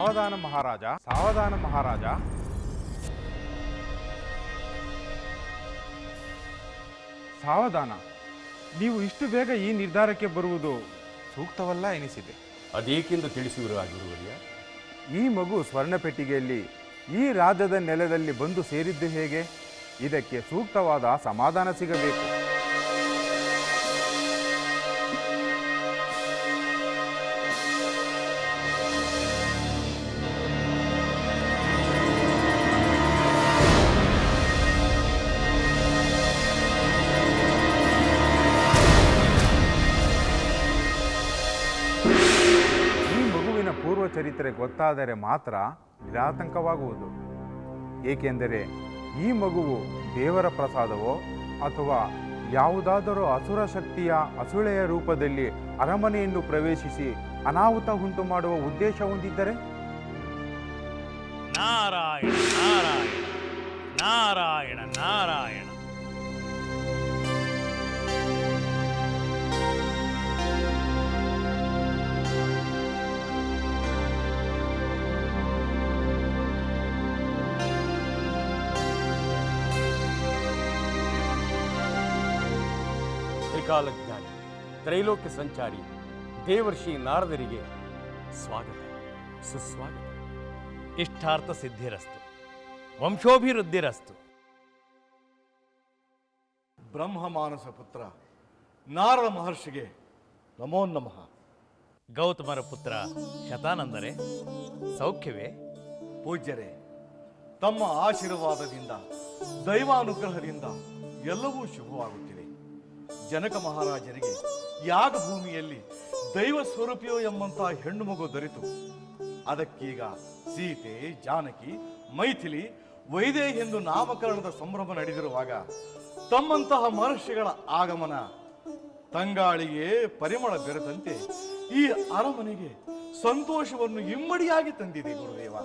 ಸಾವಧಾನ ಮಹಾರಾಜ, ಸಾವಧಾನ ಮಹಾರಾಜ. ಸಾವಧಾನ. ನೀವು ಇಷ್ಟು ಬೇಗ ಈ ನಿರ್ಧಾರಕ್ಕೆ ಬರುವುದು ಸೂಕ್ತವಲ್ಲ ಎನಿಸಿದೆ. ಅದೇಕೆಂದು ತಿಳಿಸುವಿರಾ ಗುರುವರ್ಯ? ಈ ಮಗು ಸ್ವರ್ಣಪೆಟ್ಟಿಗೆಯಲ್ಲಿ ಈ ರಾಜ್ಯದ ನೆಲದಲ್ಲಿ ಬಂದು ಸೇರಿದ್ದು ಹೇಗೆ? ಇದಕ್ಕೆ ಸೂಕ್ತವಾದ ಸಮಾಧಾನ ಸಿಗಬೇಕು. ಪೂರ್ವ ಚರಿತ್ರೆ ಗೊತ್ತಾದರೆ ಮಾತ್ರ ನಿರಾತಂಕವಾಗುವುದು. ಏಕೆಂದರೆ ಈ ಮಗುವು ದೇವರ ಪ್ರಸಾದವೋ ಅಥವಾ ಯಾವುದಾದರೂ ಅಸುರ ಶಕ್ತಿಯ ಅಸುಳೆಯ ರೂಪದಲ್ಲಿ ಅರಮನೆಯನ್ನು ಪ್ರವೇಶಿಸಿ ಅನಾಹುತ ಉಂಟು ಮಾಡುವ ಉದ್ದೇಶ ಹೊಂದಿದ್ದರೆ? ನಾರಾಯಣ ನಾರಾಯಣ ನಾರಾಯಣ ನಾರಾಯಣ. ತ್ರಿಕಾಲಜ್ಞಾನಿ, ತ್ರೈಲೋಕ್ಯ ಸಂಚಾರಿ ದೇವರ್ಷಿ ನಾರದರಿಗೆ ಸ್ವಾಗತ, ಸುಸ್ವಾಗತ. ಇಷ್ಟಾರ್ಥ ಸಿದ್ಧಿರಸ್ತು, ವಂಶೋಭಿವೃದ್ಧಿರಸ್ತು. ಬ್ರಹ್ಮಮಾನಸ ಪುತ್ರ ನಾರದ ಮಹರ್ಷಿಗೆ ನಮೋ ನಮಃ. ಗೌತಮರ ಪುತ್ರ ಶತಾನಂದರೇ, ಸೌಖ್ಯವೇ? ಪೂಜ್ಯರೇ, ತಮ್ಮ ಆಶೀರ್ವಾದದಿಂದ ದೈವಾನುಗ್ರಹದಿಂದ ಎಲ್ಲವೂ ಶುಭವಾಗುತ್ತಿದೆ. ಜನಕ ಮಹಾರಾಜರಿಗೆ ಯಾಗಭೂಮಿಯಲ್ಲಿ ದೈವ ಸ್ವರೂಪಿಯೋ ಎಂಬಂತಹ ಹೆಣ್ಣು ಮಗು ದೊರೆತು ಅದಕ್ಕೀಗ ಸೀತೆ, ಜಾನಕಿ, ಮೈಥಿಲಿ, ವೈದೇಹಿ ಎಂದು ನಾಮಕರಣದ ಸಂಭ್ರಮ ನಡೆದಿರುವಾಗ ತಮ್ಮಂತಹ ಮಹರ್ಷಿಗಳ ಆಗಮನ ತಂಗಾಳಿಗೆ ಪರಿಮಳ ಬೆರೆತಂತೆ ಈ ಅರಮನೆಗೆ ಸಂತೋಷವನ್ನು ಇಮ್ಮಡಿಯಾಗಿ ತಂದಿದೆ ಗುರುದೇವ.